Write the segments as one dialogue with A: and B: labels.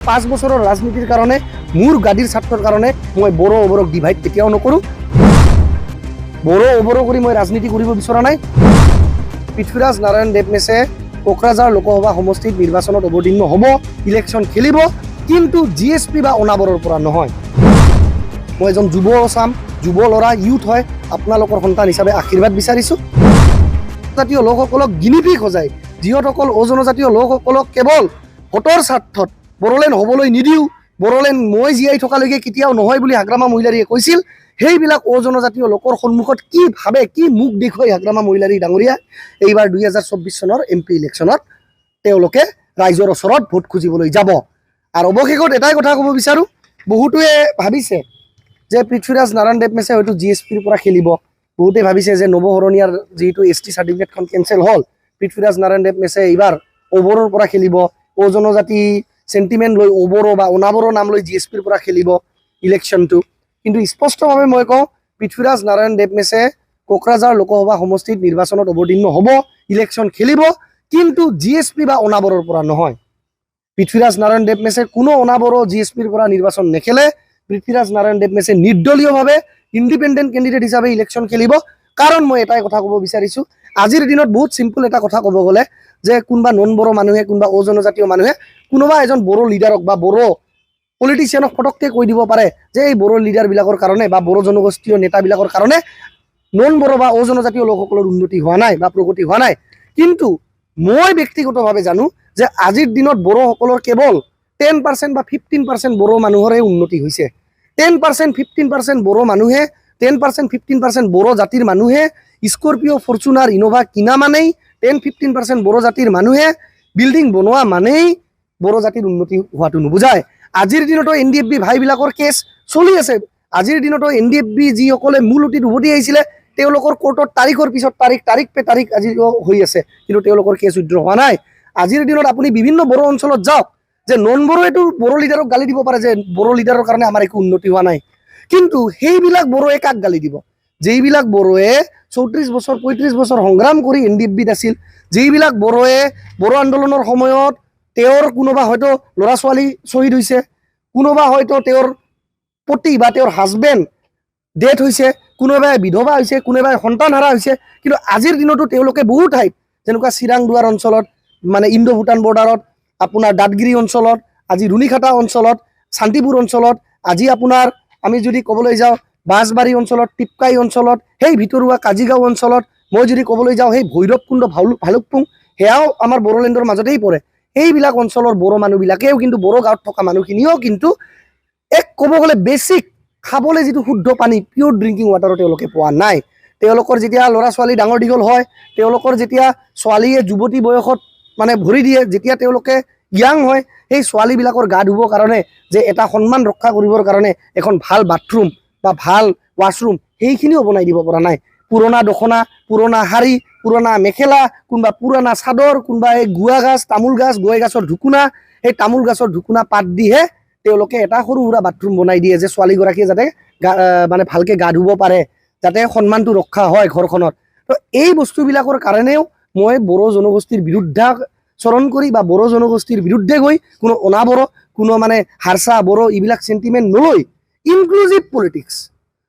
A: 5 বছৰৰ ৰাজনীতিৰ কাৰণে মোৰ গাদীৰ স্বাৰ্থৰ কাৰণে মই বড়ো অবৰক ডিভাইড কেতিয়াও নকৰোঁ। বড়ো অবৰো কৰি মই ৰাজনীতি কৰিব বিচৰা নাই। পৃথ্বীৰাজ নাৰায়ণ দেৱমেছে কোকৰাঝাৰ লোকসভা সমষ্টিত নিৰ্বাচনত অৱতীৰ্ণ হ'ব, ইলেকশ্যন খেলিব, কিন্তু GSP বা অনাবৰৰ পৰা নহয়। মই এজন যুৱ চাম, যুৱ ল'ৰা, ইউথ হয়, আপোনালোকৰ সন্তান হিচাপে আশীৰ্বাদ বিচাৰিছোঁ। জাতীয় লোকসকলক গিনিপিক সজাই যিসকল অজনজাতীয় লোকসকলক কেৱল ভোটৰ স্বাৰ্থত বড়োলেণ্ড হ'বলৈ নিদিওঁ, বড়োলেণ্ড মই জীয়াই থকালৈকে কেতিয়াও নহয় বুলি হাগ্ৰামা মহিলাৰীয়ে কৈছিল, সেইবিলাক অজনজাতীয় লোকৰ সন্মুখত কি ভাবে, কি মুখ দেখুৱাই হাগ্ৰামা মহিলাৰী ডাঙৰীয়া এইবাৰ 2024 চনৰ MP ইলেকশ্যনত তেওঁলোকে ৰাইজৰ ওচৰত ভোট খুজিবলৈ যাব। আৰু অৱশেষত এটাই কথা ক'ব বিচাৰোঁ, বহুটোৱে ভাবিছে যে পৃথ্বীৰাজ নাৰায়ণ দেৱমেছে হয়তো GSPৰ পৰা খেলিব। বহুতে ভাবিছে যে নৱশৰণীয়াৰ যিহেতু ST চাৰ্টিফিকেটখন কেঞ্চেল হ'ল, পৃথ্বীৰাজ নাৰায়ণ দেৱমেছে এইবাৰ অবৰৰ পৰা খেলিব, অজনজাতি চেণ্টিমেণ্ট লৈ অবৰো বা অনাবৰো নাম লৈ GSPৰ পৰা খেলিব ইলেকশ্যনটো। কিন্তু স্পষ্টভাৱে মই কওঁ, পৃথ্বীৰাজ নাৰায়ণ দেৱমেছে কোকৰাঝাৰ লোকসভা সমষ্টিত নিৰ্বাচনত অৱতীৰ্ণ হ'ব, ইলেকশ্যন খেলিব, কিন্তু GSP বা অনাবৰৰ পৰা নহয়। পৃথ্বীৰাজ নাৰায়ণ দেৱমেছে কোনো অনাবৰো GSPৰ পৰা নিৰ্বাচন নেখেলে। পৃথ্বীৰাজ নাৰায়ণ দেৱমেছে নিৰ্দলীয়ভাৱে ইণ্ডিপেণ্ডেণ্ট কেণ্ডিডেট হিচাপে ইলেকশ্যন খেলিব। কাৰণ মই এটাই কথা ক'ব বিচাৰিছোঁ, আজিৰ দিনত বহুত চিম্পল এটা কথা ক'ব গ'লে যে কোনোবা নন বড়ো মানুহে, কোনোবা অজনজাতীয় মানুহে কোনোবা এজন বড়ো লিডাৰক বা বড়ো পলিটিচিয়ানক ফটককৈ কৈ দিব পাৰে যে এই বড়ো লিডাৰবিলাকৰ কাৰণে বা বড়ো জনগোষ্ঠীয় নেতাবিলাকৰ কাৰণে নন বড়ো বা অজনজাতীয় লোকসকলৰ উন্নতি হোৱা নাই বা প্ৰগতি হোৱা নাই। কিন্তু মই ব্যক্তিগতভাৱে জানো যে আজিৰ দিনত বড়োসকলৰ কেৱল 10% বা 15% বড়ো মানুহৰে উন্নতি হৈছে। 10% 15% বড়ো মানুহে, 10% 15% বড়ো জাতিৰ মানুহে স্কৰপিঅ' ফৰ্চুনাৰ ইন'ভা কিনা মানেই, 10-15% বড়ো জাতিৰ মানুহে বিল্ডিং বনোৱা মানেই বড়ো জাতিৰ উন্নতি হোৱাটো নুবুজায়। আজিৰ দিনতো NDFB ভাইবিলাকৰ কেছ চলি আছে। আজিৰ দিনতো NDFB যিসকলে মূল অতীত উভতি আহিছিলে তেওঁলোকৰ কোৰ্টত তাৰিখৰ পিছত তাৰিখ পে তাৰিখ আজি হৈ আছে, কিন্তু তেওঁলোকৰ কেছ উইথড্ৰ হোৱা নাই। আজিৰ দিনত আপুনি বিভিন্ন বড়ো অঞ্চলত যাওক, যে নন বড়োৱেতো বড়ো লিডাৰক গালি দিব পাৰে যে বড়ো লিডাৰৰ কাৰণে আমাৰ একো উন্নতি হোৱা নাই। কিন্তু সেইবিলাক বড়োৱে কাক গালি দিব? যিবিলাক বড়োৱে 34 বছৰ 35 বছৰ সংগ্ৰাম কৰি NDFBত আছিল, যিবিলাক বড়োৱে বড়ো আন্দোলনৰ সময়ত তেওঁৰ কোনোবা হয়তো ল'ৰা ছোৱালী শ্বহীদ হৈছে, কোনোবা হয়তো তেওঁৰ পতি বা তেওঁৰ হাজবেণ্ড ডেথ হৈছে, কোনোবাই বিধৱা হৈছে, কোনোবাই সন্তান হাৰা হৈছে, কিন্তু আজিৰ দিনতো তেওঁলোকে বহু ঠাইত যেনেকুৱা চিৰাংদুৱাৰ অঞ্চলত, মানে ইণ্ডো ভূটান বৰ্ডাৰত, আপোনাৰ দাঁতগিৰি অঞ্চলত, আজি ৰুণিখাটা অঞ্চলত, শান্তিপুৰ অঞ্চলত, আজি আপোনাৰ আমি যদি ক'বলৈ যাওঁ বাঁছবাৰী অঞ্চলত, টিপকাই অঞ্চলত, সেই ভিতৰুৱা কাজিগাঁও অঞ্চলত, মই যদি ক'বলৈ যাওঁ সেই ভৈৰৱকুণ্ড ভালুকপুং, সেয়াও আমাৰ বড়োলেণ্ডৰ মাজতেই পৰে। এইবিলাক অঞ্চলৰ বড়ো মানুহবিলাকেও কিন্তু বড়ো গাঁৱত থকা মানুহখিনিও কিন্তু এক ক'ব গ'লে বেছিক খাবলৈ যিটো শুদ্ধ পানী, পিয়'ৰ ড্ৰিংকিং ৱাটাৰো তেওঁলোকে পোৱা নাই। তেওঁলোকৰ যেতিয়া ল'ৰা ছোৱালী ডাঙৰ দীঘল হয়, তেওঁলোকৰ যেতিয়া ছোৱালীয়ে যুৱতী বয়সত মানে ভৰি দিয়ে, যেতিয়া তেওঁলোকে য়াং হয়, সেই ছোৱালীবিলাকৰ গা ধুবৰ কাৰণে যে এটা সন্মান ৰক্ষা কৰিবৰ কাৰণে এখন ভাল বাথৰুম বা ভাল ৱাছৰুম সেইখিনিও বনাই দিব পৰা নাই। পুৰণা দখনা, পুৰণা শাৰী, পুৰণা মেখেলা, কোনোবা পুৰণা চাদৰ, কোনোবা এই গুৱা গাছ, তামোল গাছ, গৈ গাছৰ ঢুকুনা, সেই তামোল গাছৰ ঢুকুনা পাত দিহে তেওঁলোকে এটা সৰু সুৰা বাথৰুম বনাই দিয়ে যে ছোৱালীগৰাকীয়ে যাতে মানে ভালকৈ গা ধুব পাৰে, যাতে সন্মানটো ৰক্ষা হয় ঘৰখনত। তো এই বস্তুবিলাকৰ কাৰণেও মই বড়ো জনগোষ্ঠীৰ বিৰুদ্ধাচৰণ কৰি বা বড়ো জনগোষ্ঠীৰ বিৰুদ্ধে গৈ কোনো অনাবড়ো, কোনো মানে হাৰচা বড়ো এইবিলাক চেণ্টিমেণ্ট নলৈ ইনক্লুজিভ পলিটিক্স,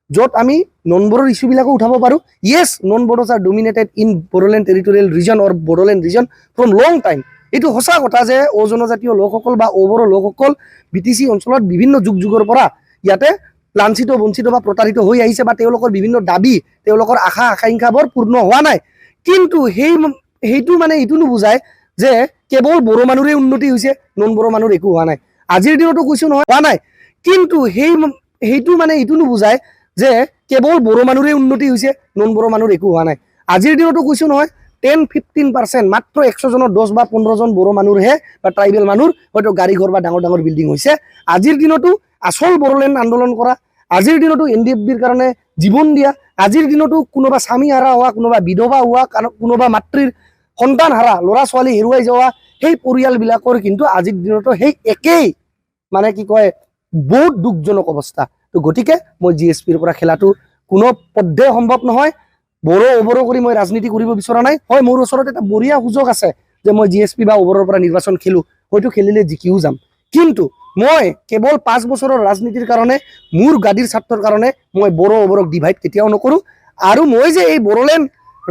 A: য'ত আমি নন বড়োৰ ইছ্যুবিলাকো উঠাব পাৰোঁ। Yes, non Bodos are dominated in Bodoland territorial region or Bodoland region from long time. এইটো সঁচা কথা যে অজনজাতীয় লোকসকল বা অবড়ো লোকসকল BTC অঞ্চলত বিভিন্ন যুগ যুগৰ পৰা ইয়াতে লাঞ্ছিত, বঞ্চিত বা প্ৰতাৰিত হৈ আহিছে, বা তেওঁলোকৰ বিভিন্ন দাবী, তেওঁলোকৰ আশা আকাংক্ষাবোৰ পূৰ্ণ হোৱা নাই। কিন্তু সেইটো মানে এইটো নুবুজায় যে কেৱল বড়ো মানুহৰে উন্নতি হৈছে, নন বড়ো মানুহৰ একো হোৱা নাই। আজিৰ দিনতো কৈছোঁ নহয়, হোৱা নাই। কিন্তু সেইটো মানে এইটো নুবুজায় যে কেৱল বড়ো মানুহৰে উন্নতি হৈছে, নন বড়ো মানুহৰ একো হোৱা নাই। আজিৰ দিনতো কৈছোঁ নহয়, 10-15% মাত্ৰ 100 জনৰ 10 বা 15 জন বড়ো মানুহৰহে বা ট্ৰাইবেল মানুহৰ হয়তো গাড়ী ঘৰ বা ডাঙৰ ডাঙৰ বিল্ডিং হৈছে। আজিৰ দিনতো আচল বড়োলেণ্ড আন্দোলন কৰা, আজিৰ দিনতো NDFBৰ কাৰণে জীৱন দিয়া, আজিৰ দিনতো কোনোবা স্বামী হাৰা হোৱা, কোনোবা বিধৱা হোৱা, কোনোবা মাতৃৰ সন্তান হাৰা, ল'ৰা ছোৱালী হেৰুৱাই যোৱা, সেই পৰিয়ালবিলাকৰ কিন্তু আজিৰ দিনতো সেই একেই মানে কি কয় বহুত দুখজনক অৱস্থা। তো গতিকে মই GSPৰ পৰা খেলাটো কোনো পধ্যে সম্ভৱ নহয়। বড়ো অবৰো কৰি মই ৰাজনীতি কৰিব বিচৰা নাই। হয়, মোৰ ওচৰত এটা বঢ়িয়া সুযোগ আছে যে মই GSP বা অবৰৰ পৰা নিৰ্বাচন খেলোঁ, হয়তো খেলিলে জিকিও যাম, কিন্তু মই কেৱল 5 বছৰৰ ৰাজনীতিৰ কাৰণে মোৰ গাদীৰ স্বাৰ্থৰ কাৰণে মই বড়ো অবৰক ডিভাইড কেতিয়াও নকৰোঁ। আৰু মই যে এই বড়োলেণ্ড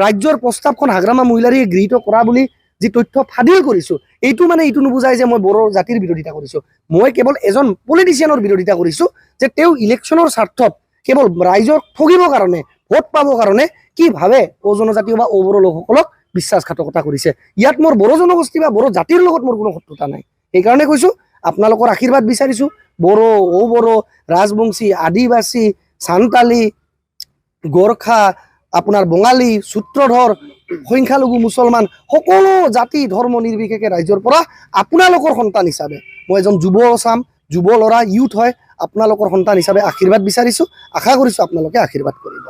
A: ৰাজ্যৰ প্ৰস্তাৱখন হাগ্ৰামা মহিলাৰীয়ে গৃহীত কৰা বুলি যি তথ্য ফাদিল কৰিছোঁ, এইটো মানে এইটো নুবুজায় যে মই বড়ো জাতিৰ বিৰোধিতা কৰিছোঁ। মই কেৱল এজন পলিটিচিয়ানৰ বিৰোধিতা কৰিছোঁ যে তেওঁ ইলেকশ্যনৰ স্বাৰ্থত কেৱল ৰাইজক ঠগিবৰ কাৰণে, ভোট পাবৰ কাৰণে কি ভাবে অজনজাতীয় বা অবড়ো লোকসকলক বিশ্বাসঘাতকতা কৰিছে। ইয়াত মোৰ বড়ো জনগোষ্ঠী বা বড়ো জাতিৰ লগত মোৰ কোনো শত্ৰুতা নাই। সেইকাৰণে কৈছোঁ আপোনালোকৰ আশীৰ্বাদ বিচাৰিছোঁ। বড়ো, অবড়ো, ৰাজবংশী, আদিবাসী, সান্তালী, গোৰ্খা, আপোনাৰ বঙালী, সূত্ৰধৰ, সংখ্যালঘু মুছলমান সকলো জাতি ধৰ্ম নিৰ্বিশেষে ৰাইজৰ পৰা আপোনালোকৰ সন্তান হিচাপে মই এজন যুৱ চাম, যুৱ ল'ৰা, ইউথ হয়, আপোনালোকৰ সন্তান হিচাপে আশীৰ্বাদ বিচাৰিছোঁ। আশা কৰিছোঁ আপোনালোকে আশীৰ্বাদ কৰিব।